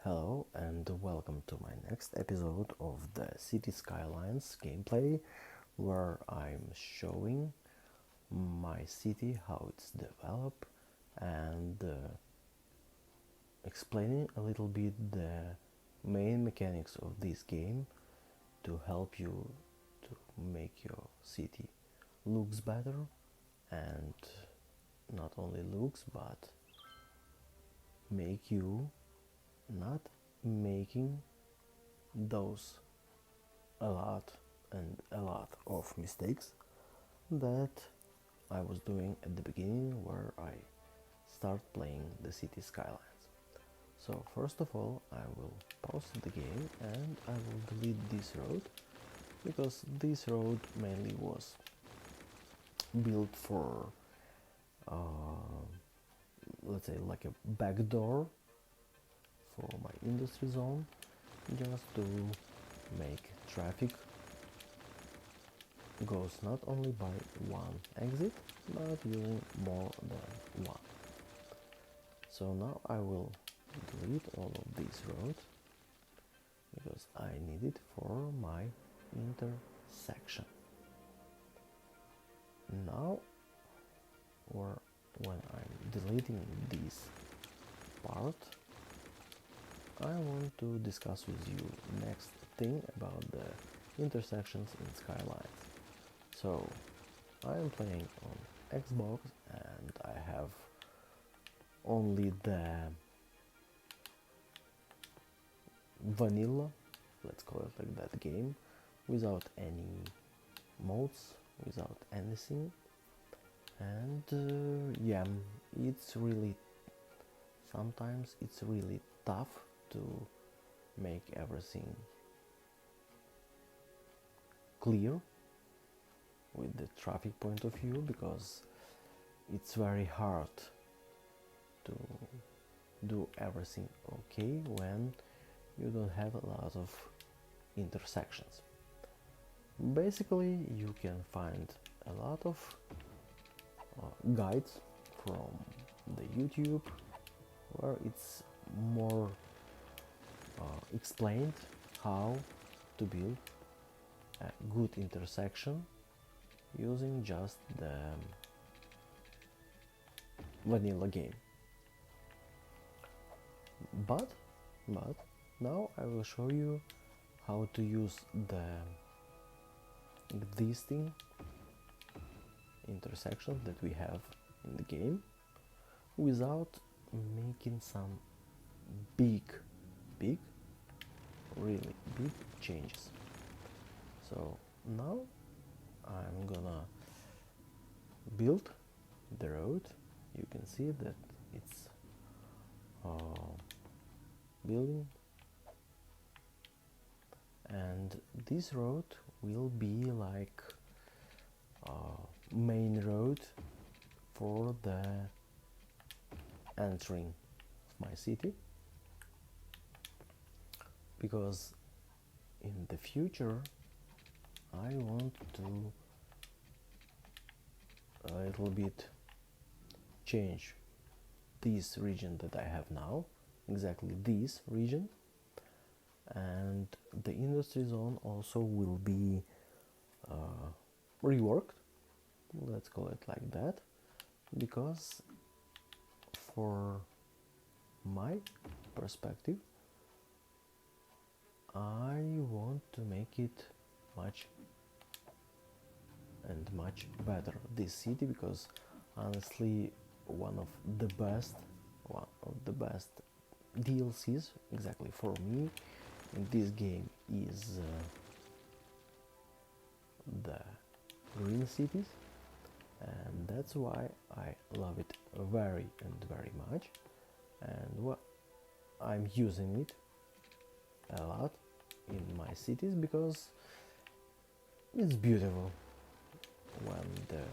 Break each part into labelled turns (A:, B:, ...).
A: Hello and welcome to my next episode of the City Skylines gameplay, where I'm showing my city, how it's developed, and explaining a little bit the main mechanics of this game to help you to make your city looks better, and not only looks but make you not making those a lot of mistakes that I was doing at the beginning where I start playing the City Skylines. So first of all, I will pause the game and I will delete this road, because this road mainly was built for let's say like a backdoor for my industry zone, just to make traffic goes not only by one exit but using more than one. So now I will delete all of these roads because I need it for my intersection. Now, or when I'm deleting this part, I want to discuss with you next thing about the intersections in Skylines. So I am playing on Xbox and I have only the vanilla, let's call it like that, game, without any modes, without anything. And yeah, sometimes it's really tough to make everything clear with the traffic point of view, because it's very hard to do everything okay when you don't have a lot of intersections. Basically, you can find a lot of guides from the YouTube where it's more explained how to build a good intersection using just the vanilla game. But now I will show you how to use the existing intersections that we have in the game without making some really big changes. So now I'm gonna build the road. You can see that it's building, and this road will be like main road for the entering of my city, because in the future I want to a little bit change this region that I have now, exactly this region, and the industry zone also will be reworked, let's call it like that, because for my perspective I want to make it much better, this city, because honestly one of the best DLCs exactly for me in this game is the green cities, and that's why I love it very much, and I'm using it a lot in my cities because it's beautiful when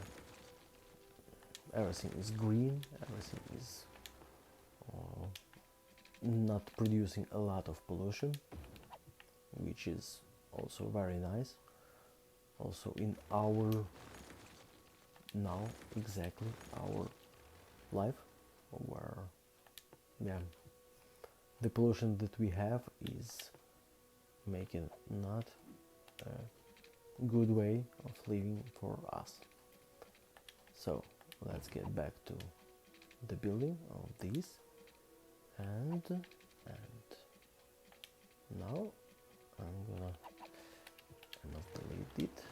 A: everything is green, everything is not producing a lot of pollution, which is also very nice. Also in our life, where the pollution that we have is making not a good way of living for us. So let's get back to the building of this, and now I must delete it.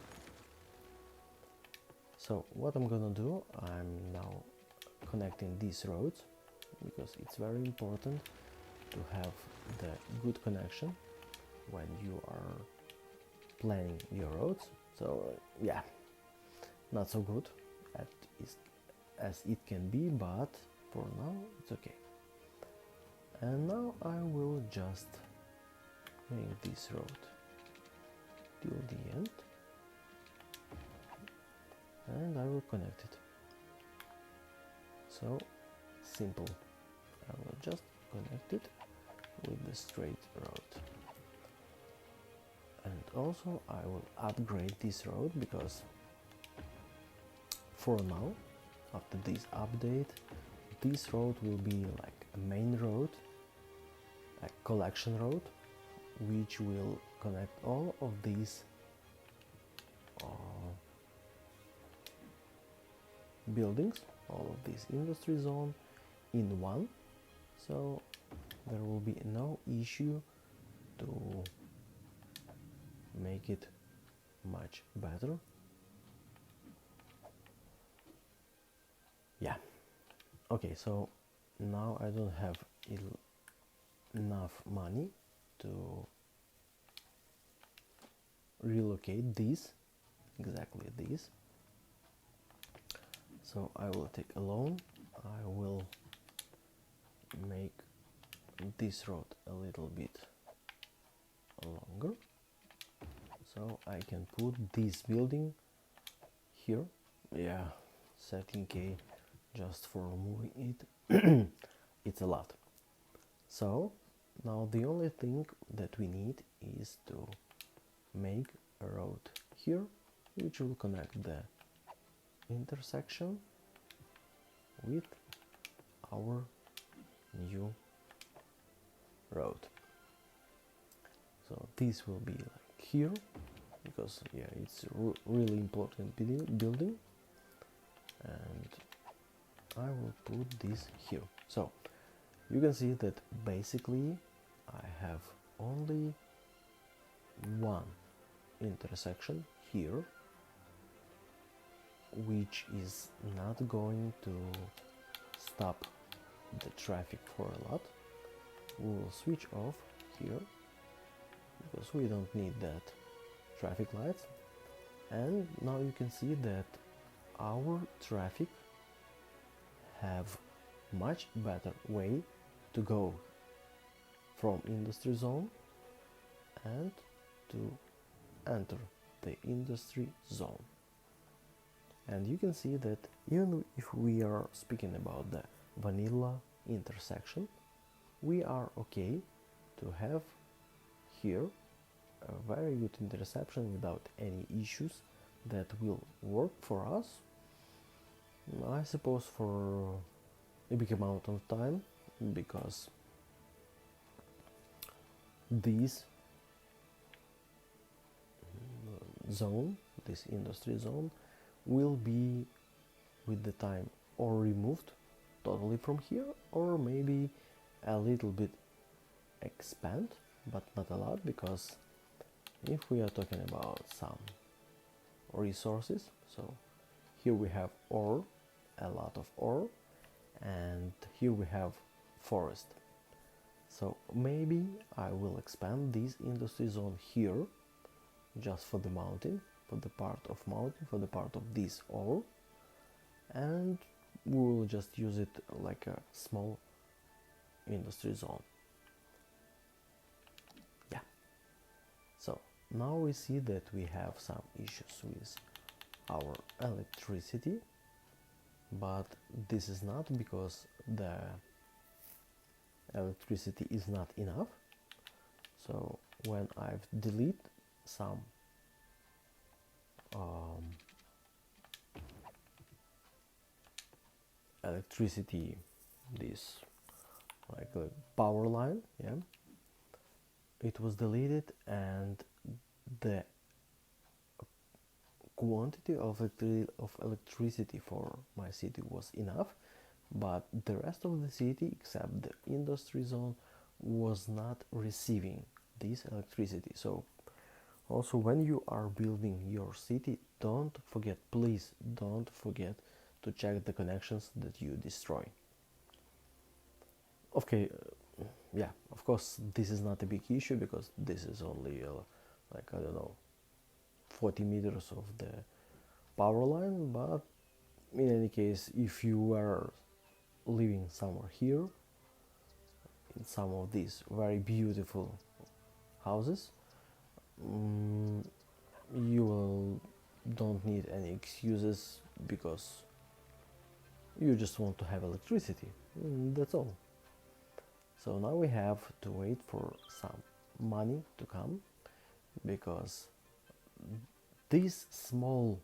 A: So what I'm gonna do, I'm now connecting these roads, because it's very important to have the good connection when you are planning your roads. So yeah, not so good as it can be, but for now it's okay. And now I will just make this road till the end, and I will connect it. So simple. I will just connect it with the straight road. And also I will upgrade this road, because for now, after this update, this road will be like a main road, a collection road, which will connect all of these buildings, all of this industry zone in one. So there will be no issue to make it much better. Yeah. Okay, so now I don't have enough money to relocate exactly this. So I will take a loan. I will make this road a little bit longer, so I can put this building here. Yeah, 13k just for moving it. It's a lot. So now the only thing that we need is to make a road here, which will connect the intersection with our new road. So this will be like here, because yeah, it's really important building, and I will put this here. So you can see that basically I have only one intersection here, which is not going to stop the traffic for a lot. We will switch off here, because we don't need that traffic lights. And now you can see that our traffic have much better way to go from industry zone and to enter the industry zone. And you can see that even if we are speaking about the vanilla intersection, we are okay to have here a very good interception without any issues that will work for us, I suppose, for a big amount of time, because this zone, this industry zone, will be with the time or removed totally from here, or maybe a little bit expand, but not a lot, because if we are talking about some resources, so here we have ore, a lot of ore, and here we have forest. So maybe I will expand this industry zone here, just for the mountain, for the part of mountain, for the part of this ore, and we will just use it like a small industry zone. Yeah. So now we see that we have some issues with our electricity, but this is not because the electricity is not enough. So when I've deleted some electricity, this like a power line, yeah, it was deleted, and the quantity of electricity for my city was enough, but the rest of the city except the industry zone was not receiving this electricity. So also, when you are building your city, don't forget, please don't forget to check the connections that you destroy. Okay, yeah, of course, this is not a big issue because this is only like, I don't know, 40 meters of the power line, but in any case, if you are living somewhere here in some of these very beautiful houses, you will don't need any excuses because you just want to have electricity. That's all. So now we have to wait for some money to come, because these small,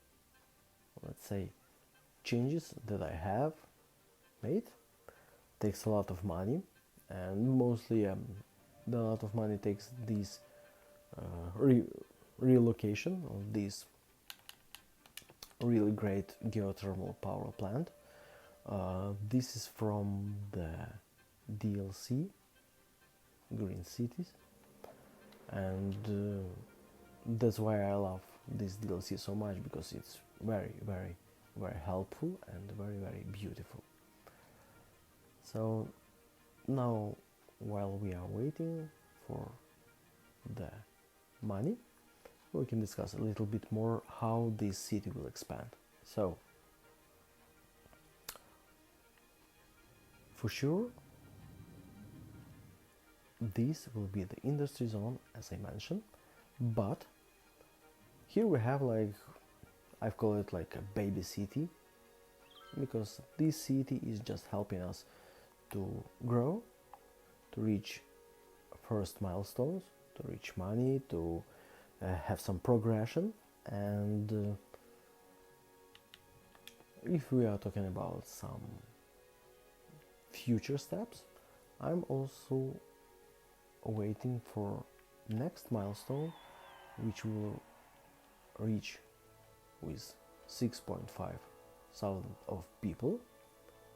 A: let's say, changes that I have made takes a lot of money, and mostly a lot of money takes this relocation of this really great geothermal power plant. This is from the DLC Green Cities, and that's why I love this DLC so much, because it's very helpful and very beautiful. So now, while we are waiting for the money, we can discuss a little bit more how this city will expand. So for sure, this will be the industry zone, as I mentioned, but here we have, like, I've called it like a baby city, because this city is just helping us to grow, to reach first milestones, to reach money, to have some progression. And if we are talking about some future steps, I'm also waiting for next milestone, which will reach with 6.5 thousand of people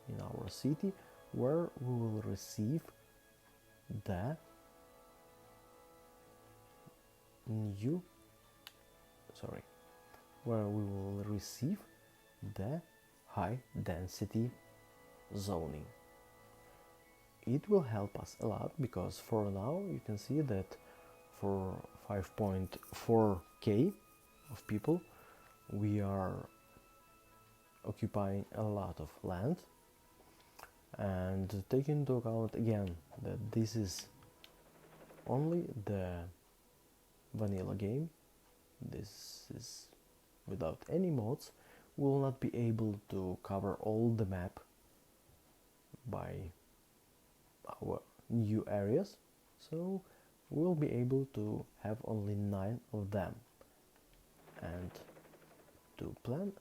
A: in our city, where we will receive the high density zoning. It will help us a lot, because for now you can see that for 5.4k of people we are occupying a lot of land. And take into account again that this is only the vanilla game, this is without any mods. We will not be able to cover all the map by our new areas, so we'll be able to have only 9 of them. And to plan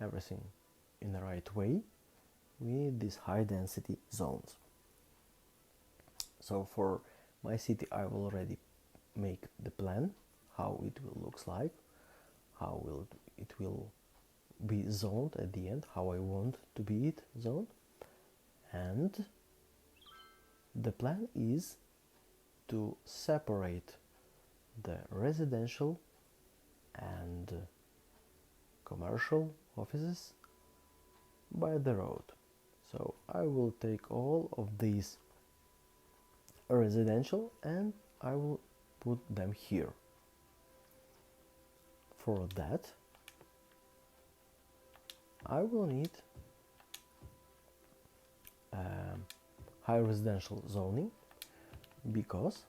A: everything in the right way, we need these high density zones. So for my city, I will already make the plan, how it will looks like, how it will be zoned at the end, how I want to be it zoned. And the plan is to separate the residential and commercial offices by the road. So I will take all of these residential and I will put them here. For that, I will need high residential zoning, because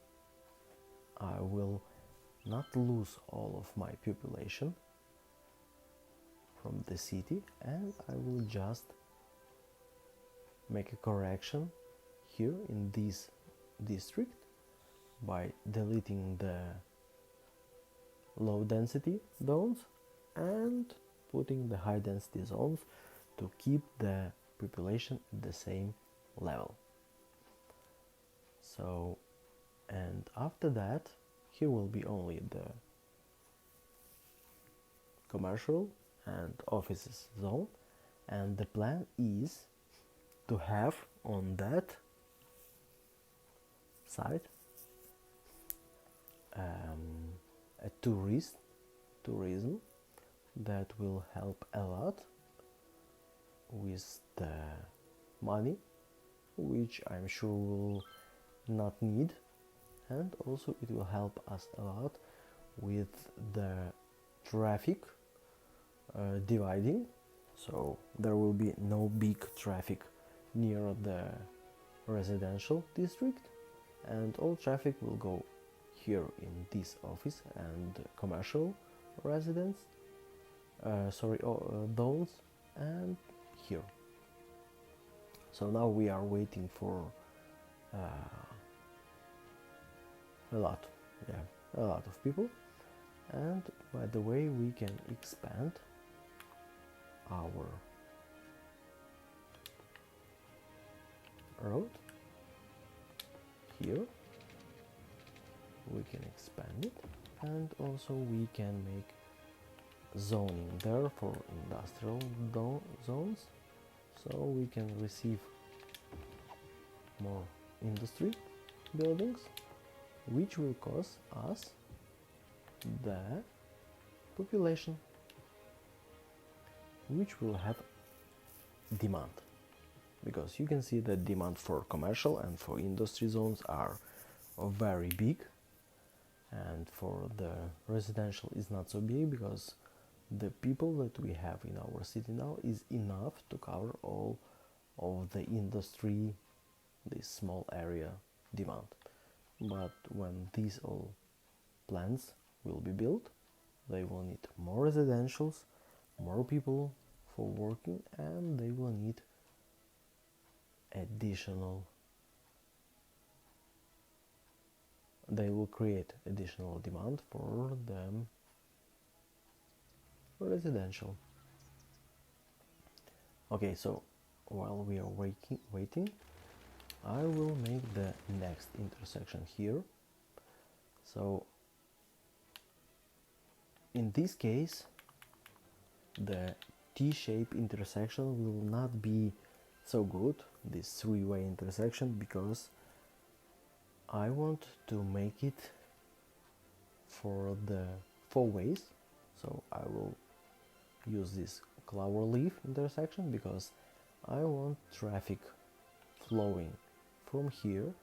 A: I will not lose all of my population from the city, and I will just make a correction here in this district by deleting the low density zones and putting the high density zones to keep the population at the same level. So, and after that, here will be only the commercial and offices zone, and the plan is to have on that side a tourism that will help a lot with the money, which I'm sure we'll not need, and also it will help us a lot with the traffic dividing, so there will be no big traffic near the residential district, and all traffic will go here in this office and commercial residence zones, and here. So now we are waiting for a lot of people, and by the way we can expand our road here, we can expand it, and also we can make zoning there for industrial zones, so we can receive more industry buildings, which will cause us the population, which will have demand, because you can see that demand for commercial and for industry zones are very big, and for the residential is not so big, because the people that we have in our city now is enough to cover all of the industry, this small area demand. But when these all plants will be built, they will need more residentials, more people for working, and they will need they will create additional demand for the residential. Okay, so while we are waiting, I will make the next intersection here. So in this case, the T-shaped intersection will not be so good, this three-way intersection, because I want to make it for the four ways. So I will use this clover leaf intersection because I want traffic flowing from here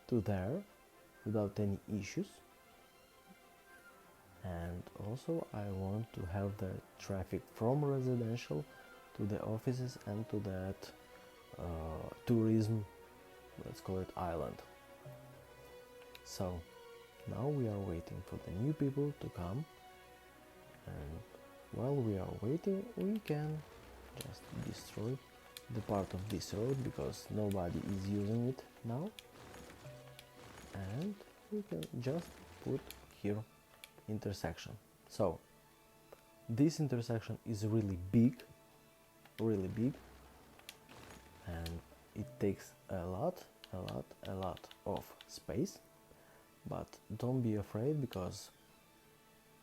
A: to there without any issues, and also I want to have the traffic from residential to the offices and to that tourism, let's call it island. So now we are waiting for the new people to come, and while we are waiting we can just destroy the part of this road because nobody is using it now, and we can just put here intersection. So this intersection is really big, and it takes a lot of space, but don't be afraid because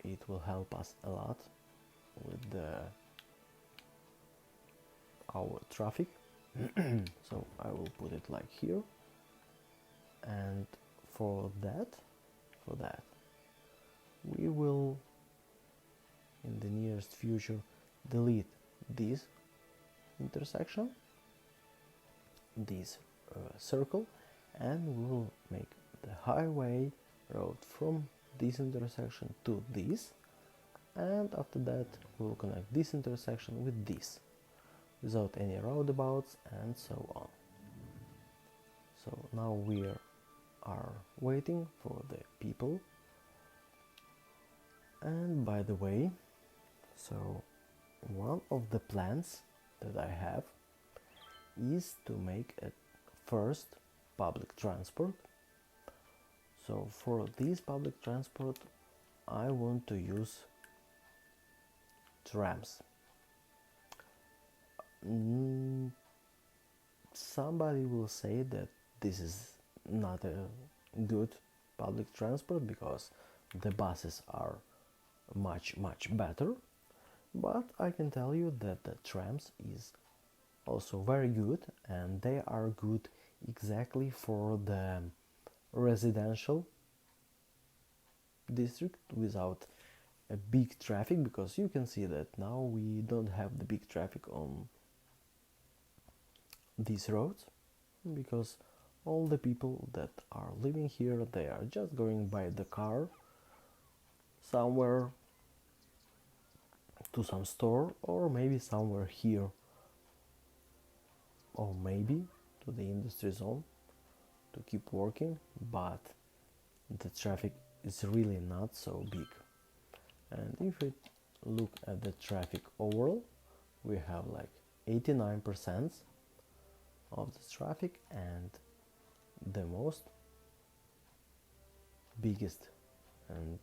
A: it will help us a lot with our traffic. So I will put it like here, and for that we will in the nearest future delete this intersection, this circle, and we will make the highway road from this intersection to this, and after that we will connect this intersection with this without any roundabouts and so on. So now we are waiting for the people. And by the way, so one of the plans that I have is to make a first public transport. So for this public transport I want to use trams. Somebody will say that this is not a good public transport because the buses are much better, but I can tell you that the trams is also very good, and they are good exactly for the residential district without a big traffic, because you can see that now we don't have the big traffic on these roads, because all the people that are living here, they are just going by the car somewhere to some store, or maybe somewhere here, or maybe to the industry zone to keep working, but the traffic is really not so big. And if we look at the traffic overall, we have like 89% of the traffic, and the most biggest, and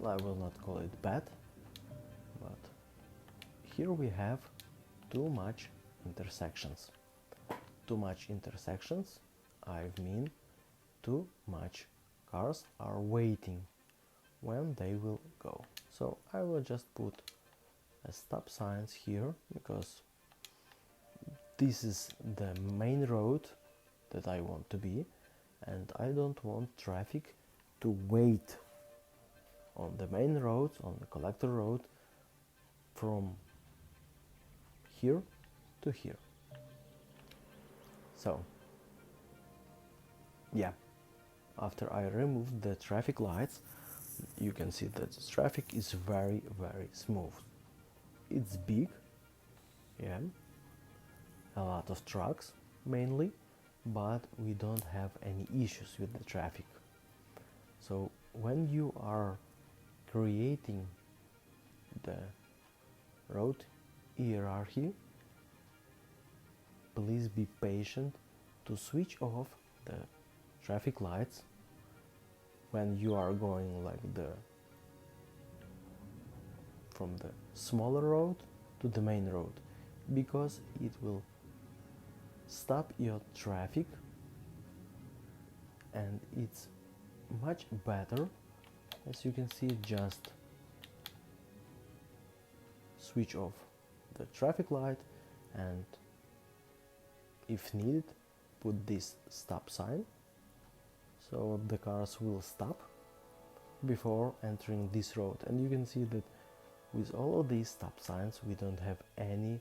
A: I will not call it bad, but here we have too much intersections. Too much intersections, I mean too much cars are waiting when they will go. So I will just put a stop signs here, because this is the main road that I want to be, and I don't want traffic to wait on the main road, on the collector road, from here to here. So yeah, after I removed the traffic lights, you can see that the traffic is very smooth. It's big, yeah, a lot of trucks mainly, but we don't have any issues with the traffic. So when you are creating the road hierarchy, please be patient to switch off the traffic lights when you are going like from the smaller road to the main road, because it will stop your traffic, and it's much better, as you can see, just switch off the traffic light, and if needed, put this stop sign, so the cars will stop before entering this road. And you can see that with all of these stop signs we don't have any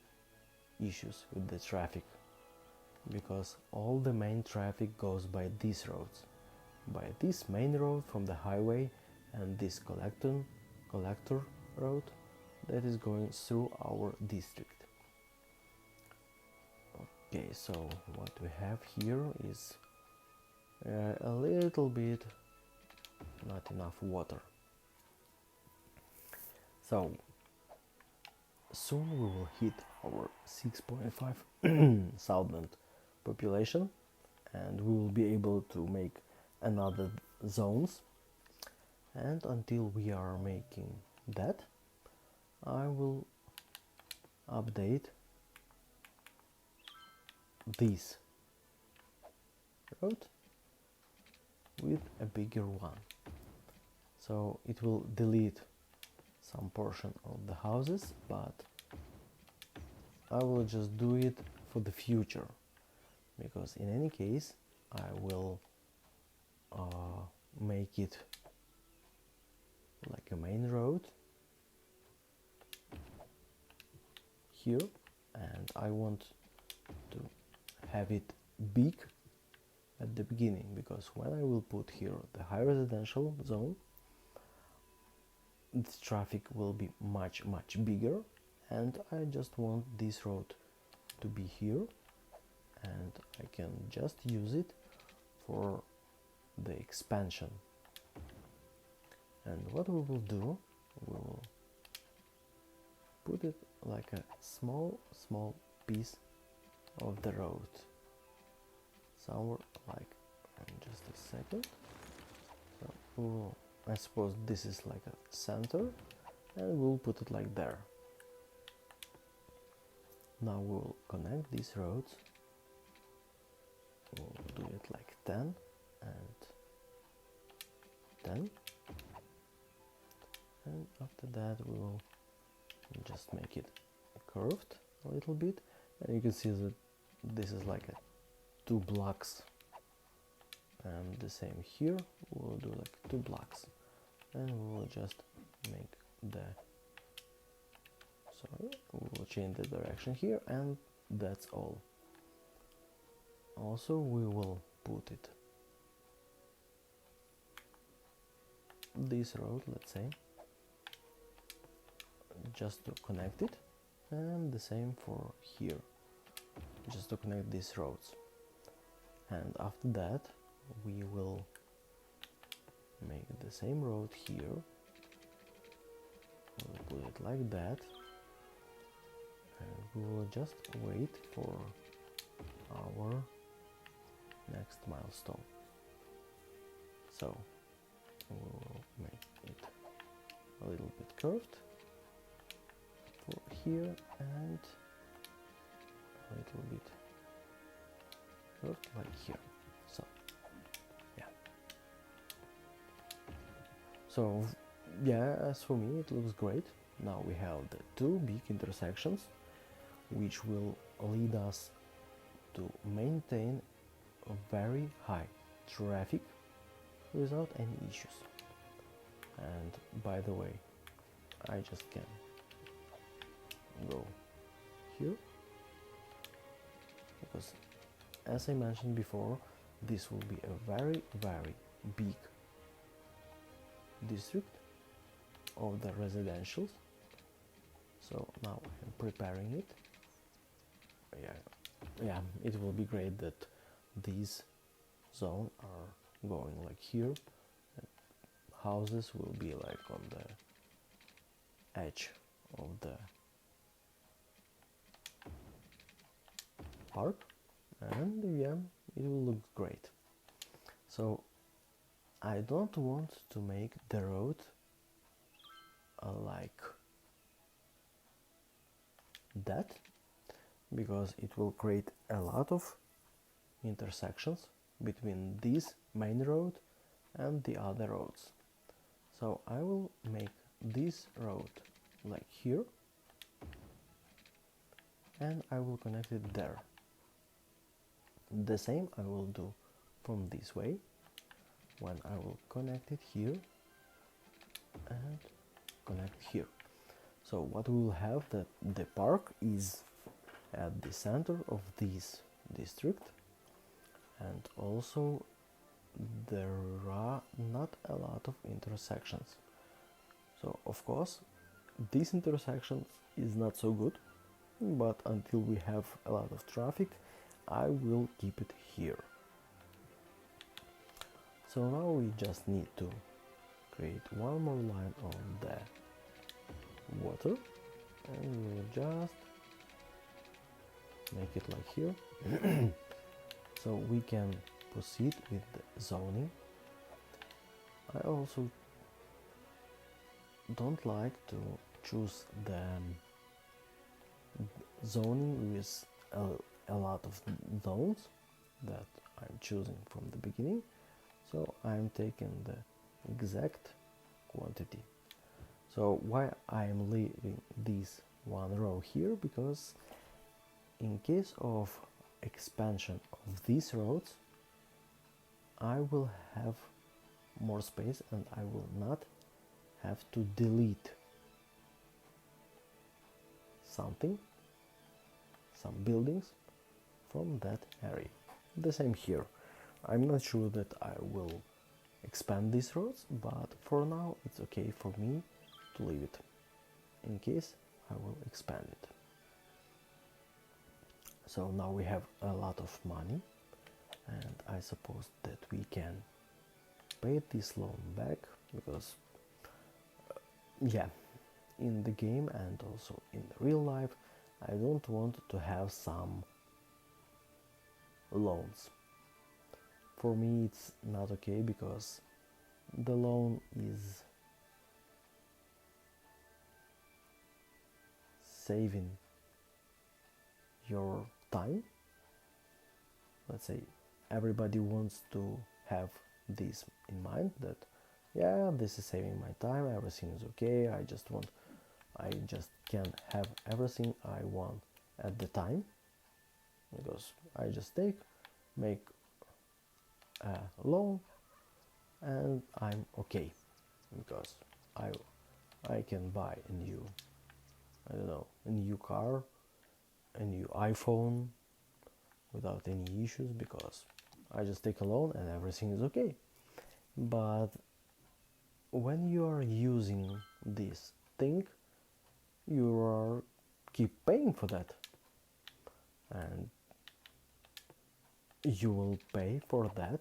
A: issues with the traffic, because all the main traffic goes by these roads, by this main road from the highway, and this collector road that is going through our district. Okay, so what we have here is a little bit not enough water. So soon we will hit our 6.5 thousand population, and we will be able to make another zones. And until we are making that, I will update this road with a bigger one. So it will delete some portion of the houses, but I will just do it for the future, because in any case I will make it like a main road here, and I want to have it big at the beginning, because when I will put here the high residential zone, the traffic will be much bigger, and I just want this road to be here, and I can just use it for the expansion. And what we will do, we will put it like a small piece of the road somewhere, like, just a second. So I suppose this is like a center, and we'll put it like there. Now we'll connect these roads 10 and 10, and after that we will just make it curved a little bit, and you can see that this is like a 2 blocks, and the same here, we'll do like 2 blocks, and we will just make the, sorry, we will change the direction here, and that's all. Also we will put it this road, let's say, just to connect it, and the same for here, just to connect these roads. And after that we will make the same road here, we'll put it like that, and we will just wait for our next milestone. So we will make it a little bit curved for here, and a little bit curved like here. So yeah, so yeah, as for me it looks great. Now we have the 2 big intersections which will lead us to maintain a very high traffic without any issues. And by the way, I just can go here, because as I mentioned before, this will be a very big district of the residentials. So now I'm preparing it. Yeah, it will be great that these zones are going like here, and houses will be like on the edge of the park, and yeah, it will look great. So I don't want to make the road like that, because it will create a lot of intersections between this main road and the other roads. So I will make this road like here, and I will connect it there. The same I will do from this way, when I will connect it here and connect here. So what we will have, that the park is at the center of this district, and also there are not a lot of intersections. So of course this intersection is not so good, but until we have a lot of traffic I will keep it here. So now we just need to create one more line on the water, and we will just make it like here. So we can proceed with the zoning. I also don't like to choose the zoning with a lot of zones that I'm choosing from the beginning. So I'm taking the exact quantity. So why I'm leaving this one row here? Because in case of expansion of these roads, I will have more space and I will not have to delete something, some buildings from that area. The same here. I'm not sure that I will expand these roads, but for now it's okay for me to leave it. In case I will expand it. So now we have a lot of money, and I suppose that we can pay this loan back, because yeah, in the game and also in the real life I don't want to have some loans. For me it's not okay, because the loan is saving your time. Let's say everybody wants to have this in mind, that yeah, this is saving my time, everything is okay, I just can have everything I want at the time, because I just make a loan and I'm okay, because I can buy a new, I don't know, a new car, a new iPhone without any issues, because I just take a loan and everything is okay. But when you are using this thing, you are keep paying for that, and you will pay for that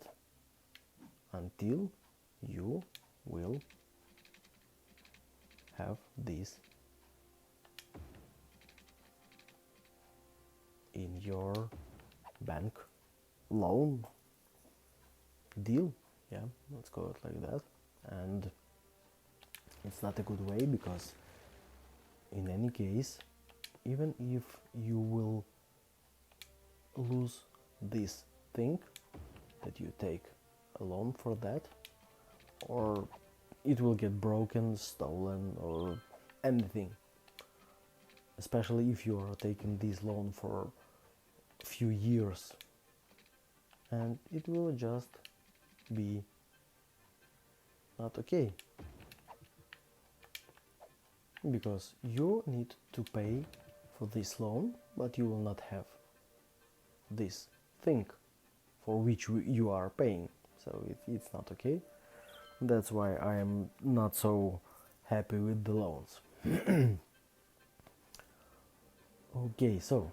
A: until you will have this in your bank loan deal, yeah, let's call it like that. And it's not a good way, because in any case, even if you will lose this thing that you take a loan for that, or it will get broken, stolen, or anything, especially if you are taking this loan for a few years, and it will just be not okay, because you need to pay for this loan, but you will not have this thing for which you are paying, so it's not okay. That's why I am not so happy with the loans. Okay, so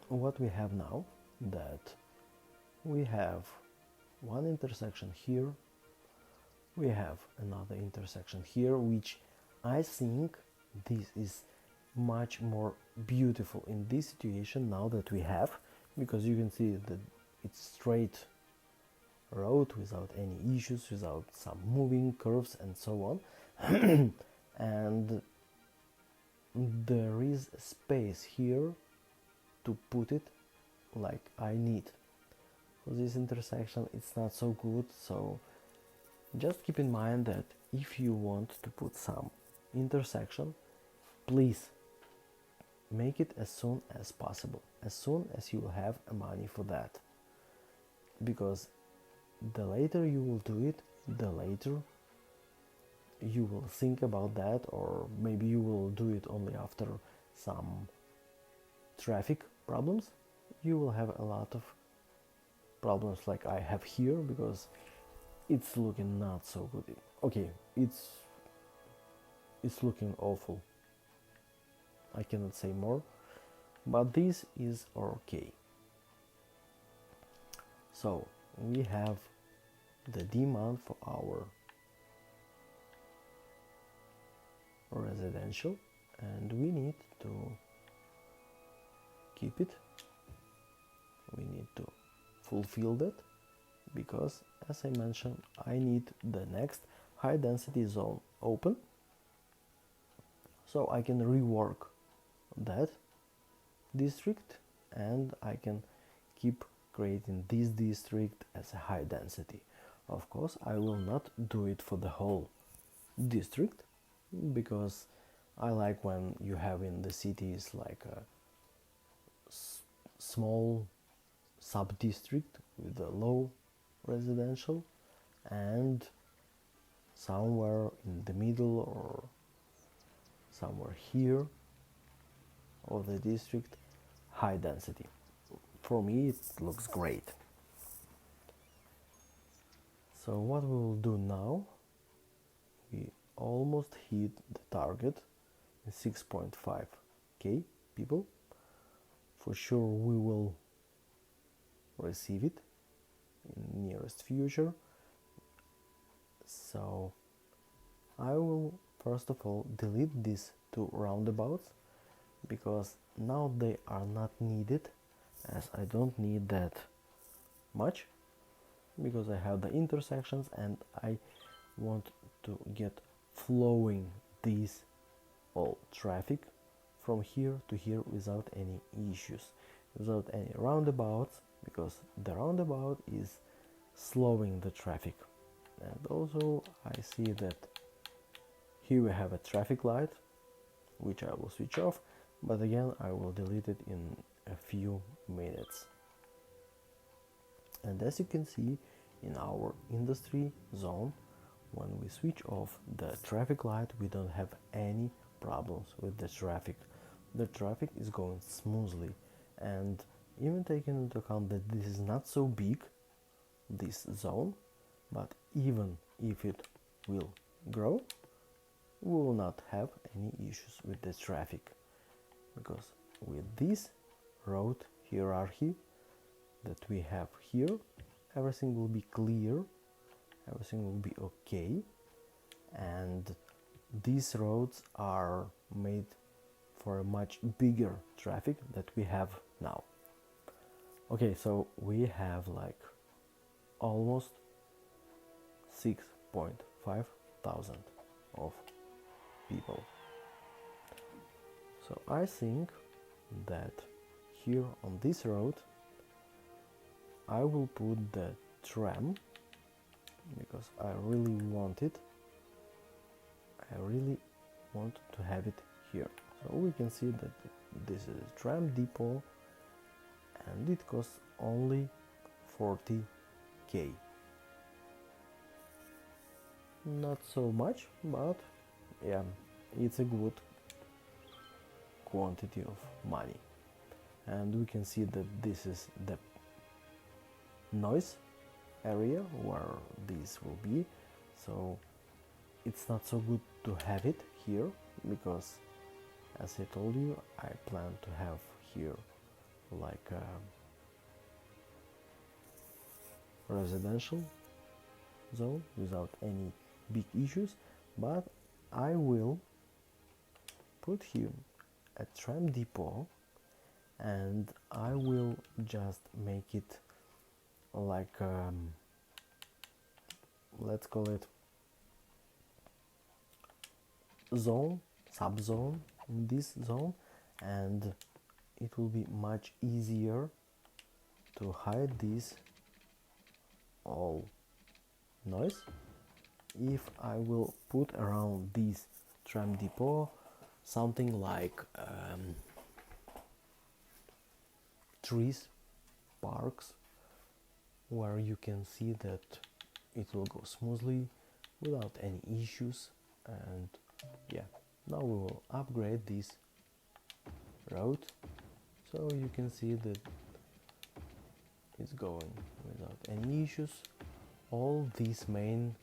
A: what we have now, that we have one intersection here, we have another intersection here, which I think this is much more beautiful in this situation now that we have, because you can see that it's straight road without any issues, without some moving curves and so on. And there is space here to put it like I need. For this intersection it's not so good, so just keep in mind that if you want to put some intersection, please make it as soon as possible, as soon as you have money for that, because the later you will do it, the later you will think about that, or maybe you will do it only after some traffic problems. You will have a lot of problems like I have here, because it's looking not so good. Okay, it's looking awful, I cannot say more, but this is okay. So we have the demand for our residential, and we need to keep it, we need to fulfill that, because as I mentioned, I need the next high density zone open, so I can rework that district, and I can keep creating this district as a high density. Of course, I will not do it for the whole district, because I like when you have in the cities like a small sub-district with a low residential, and somewhere in the middle or somewhere here of the district high density. For me it looks great. So what we will do now, we almost hit the target in 6.5k people. For sure we will receive it in nearest future. So I will first of all delete these two roundabouts, because now they are not needed, as I don't need that much, because I have the intersections and I want to get flowing these all traffic from here to here without any issues, without any roundabouts, because the roundabout is slowing the traffic. And also I see that here we have a traffic light, which I will switch off, but again I will delete it in a few minutes. And as you can see, in our industry zone, when we switch off the traffic light, we don't have any problems with the traffic. The traffic is going smoothly, and even taking into account that this is not so big, this zone, but even if it will grow, we will not have any issues with the traffic, because with this road hierarchy that we have here, everything will be clear, everything will be okay, and these roads are made for a much bigger traffic that we have now. Okay, so we have like almost 6.5 thousand of people. So I think that here on this road I will put the tram, because I really want it. I really want to have it here. So we can see that this is a Tram Depot, and it costs only 40k. Not so much, but yeah, it's a good quantity of money. And we can see that this is the noise area where this will be, so it's not so good to have it here, because as I told you, I plan to have here like a residential zone without any big issues, but I will put here a Tram Depot, and I will just make it like let's call it zone, subzone in this zone, and it will be much easier to hide this all noise if I will put around this Tram Depot something like trees, parks, where you can see that it will go smoothly without any issues. And yeah, now we will upgrade this road, so you can see that it's going without any issues. All these main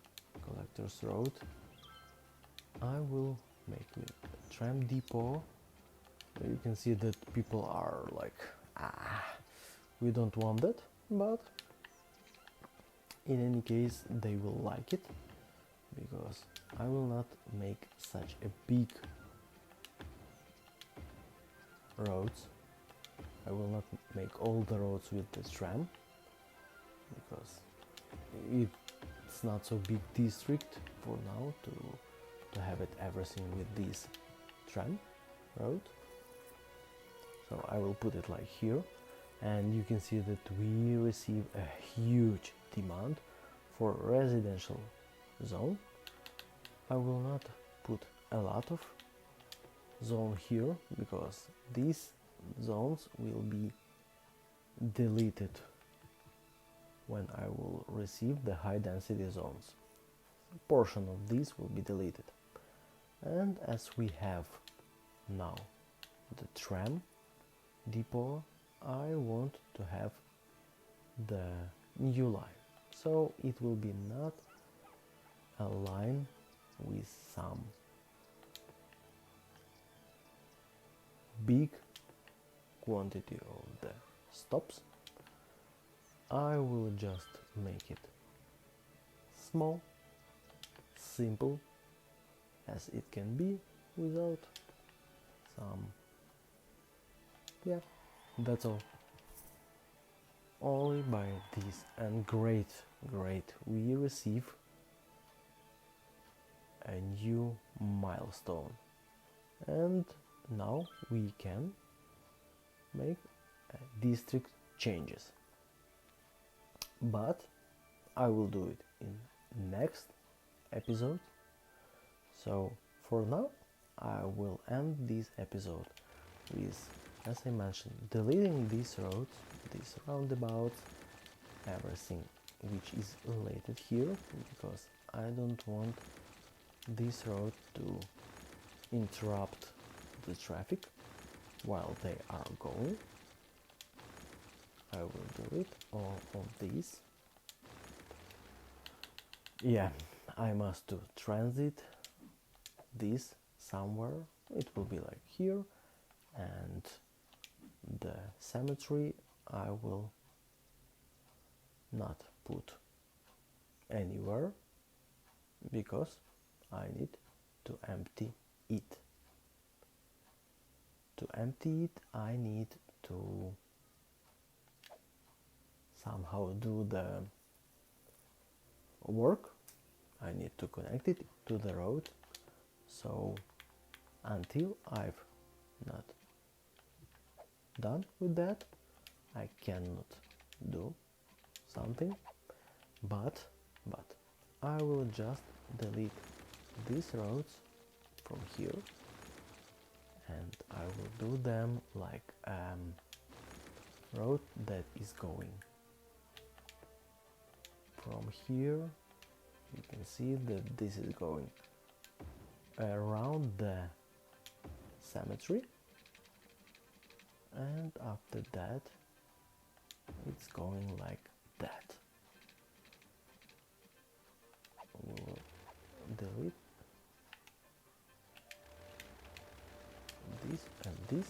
A: collectors road I will make with a Tram Depot. You can see that people are like, we don't want that, but in any case they will like it, because I will not make such a big roads. I will not make all the roads with the tram, because it's not so big district for now to have it everything with this tram road. So I will put it like here, and you can see that we receive a huge demand for residential zone. I will not put a lot of zone here, because these zones will be deleted when I will receive the high density zones. A portion of these will be deleted. And as we have now the Tram Depot, I want to have the new line, so it will be not a line with some big quantity of the stops. I will just make it small, simple as it can be, without some, yeah, that's all. Only by this, and great, we receive a new milestone, and now we can make district changes. but I will do it in next episode. So for now I will end this episode with, as I mentioned, deleting these roads, these roundabouts, everything which is related here, because I don't want this road to interrupt the traffic while they are going. I will do it all on these. Yeah, I must do transit this somewhere. It will be like here, and the cemetery I will not put anywhere because I need to empty it. To empty it, I need to somehow do the work. I need to connect it to the road. So until I've not done with that, I cannot do something, but I will just delete these roads from here, and I will do them like road that is going from here. You can see that this is going around the cemetery, and after that it's going like that. We will delete this and this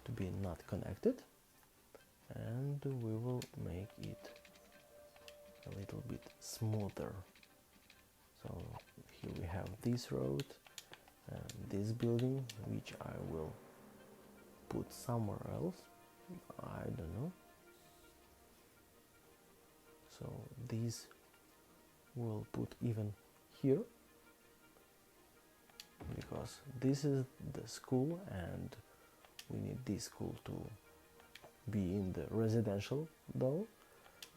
A: to be not connected, and we will make it a little bit smoother. So here we have this road and this building, which I will put somewhere else, I don't know. So these will put even here, because this is the school and we need this school to be in the residential though.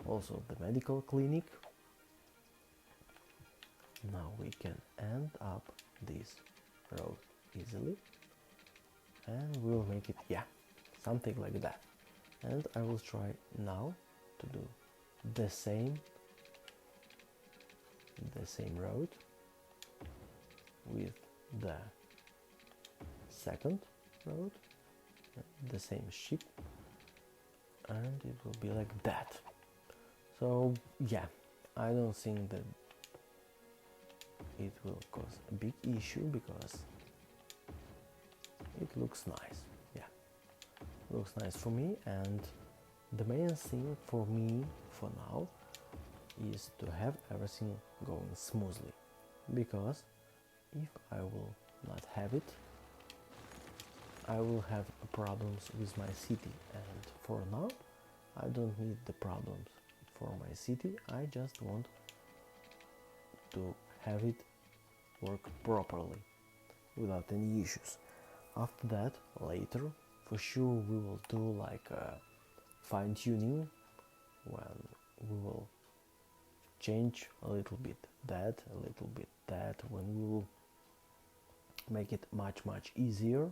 A: Also the medical clinic. Now we can end up this road easily, and we'll make it, yeah, something like that. And I will try now to do the same road with the second road, the same shape, and it will be like that. So yeah, I don't think that it will cause a big issue because it looks nice. Yeah, looks nice for me, and the main thing for me for now is to have everything going smoothly, because if I will not have it, I will have problems with my city, and for now I don't need the problems for my city. I just want to have it work properly without any issues. After that, later, for sure we will do like a fine-tuning when we will change a little bit that, a little bit that, when we will make it much easier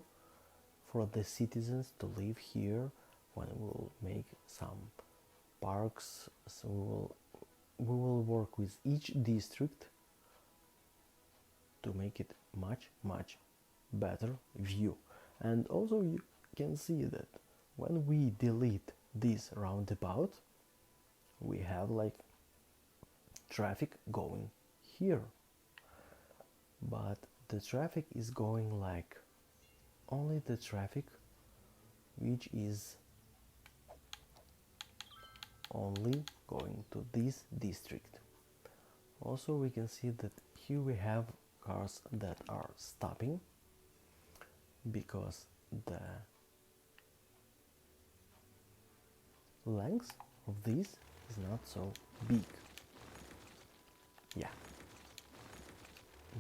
A: for the citizens to live here, when we will make some parks. So we will work with each district to make it much better view. And also you can see that when we delete this roundabout, we have like traffic going here, but the traffic is going like only the traffic which is only going to this district. Also we can see that here we have cars that are stopping because the length of this is not so big. Yeah,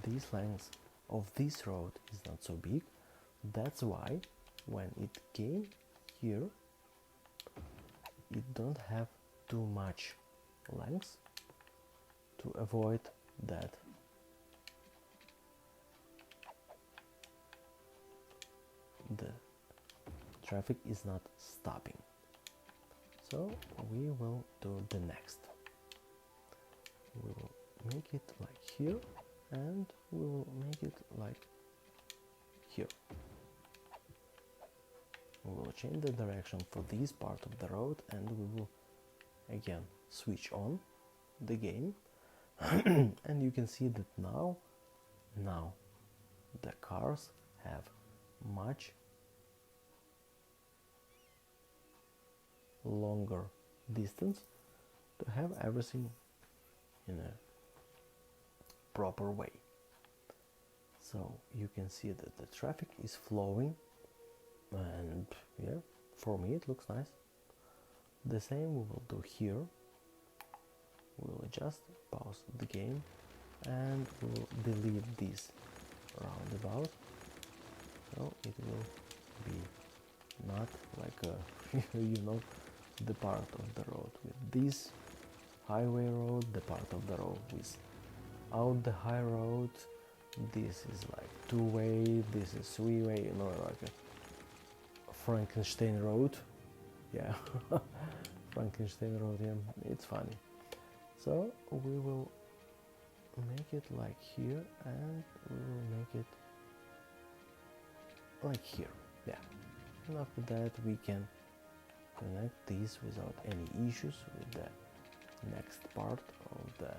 A: this length of this road is not so big. That's why when it came here, it don't have too much length to avoid that the traffic is not stopping. So we will do the next. We will make it like here, and we will make it like here. We will change the direction for this part of the road, and we will again switch on the game. And you can see that now the cars have much longer distance to have everything in a proper way. So you can see that the traffic is flowing, and yeah, for me it looks nice. The same we will do here. We will just pause the game and we will delete this roundabout, so it will be not like a you know, the part of the road with this highway road, the part of the road without the high road. This is like two-way, this is three-way, you know, like a Frankenstein road. Yeah. Frankenstein road, yeah, it's funny. So we will make it like here, and we will make it like here, yeah. And after that we can connect these without any issues with the next part of the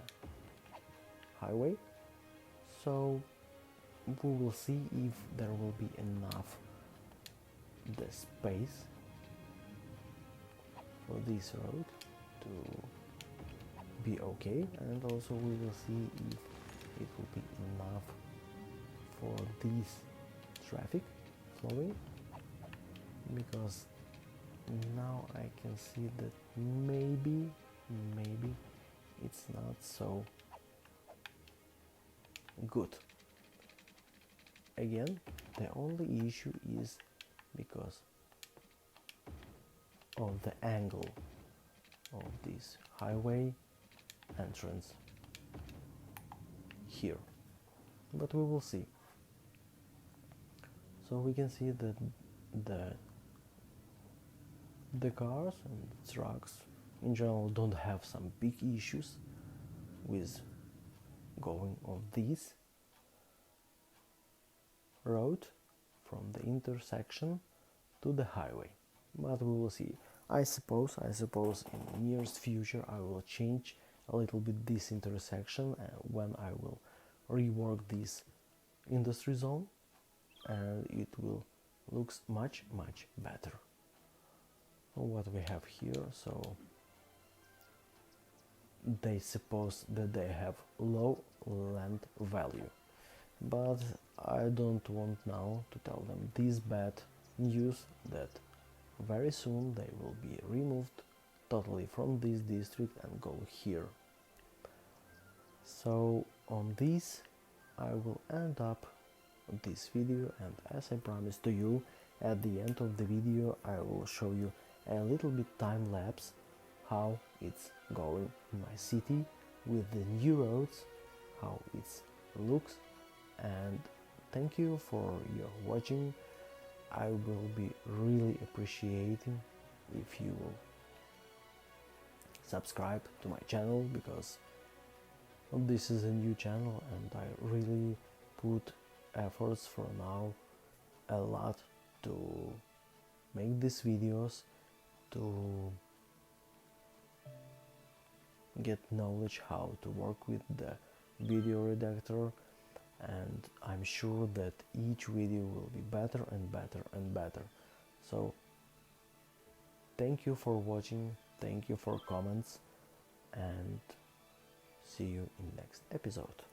A: highway. So we will see if there will be enough the space for this road to be okay, and also we will see if it will be enough for this traffic flowing, because now I can see that maybe it's not so good. Again, the only issue is because of the angle of this highway entrance here, but we will see. So we can see that the cars and trucks in general don't have some big issues with going on this road from the intersection to the highway, but we will see. I suppose in nearest future I will change a little bit this intersection when I will rework this industry zone, and it will looks much better. What we have here, so they suppose that they have low land value, but I don't want now to tell them this bad news that very soon they will be removed totally from this district and go here. So on this I will end up this video, and as I promised to you, at the end of the video I will show you a little bit time lapse how it's going in my city with the new roads, how it looks. And thank you for your watching. I will be really appreciating if you will subscribe to my channel, because this is a new channel and I really put efforts for now a lot to make these videos, to get knowledge how to work with the video redactor, and I'm sure that each video will be better and better and better. So thank you for watching, thank you for comments, and see you in next episode.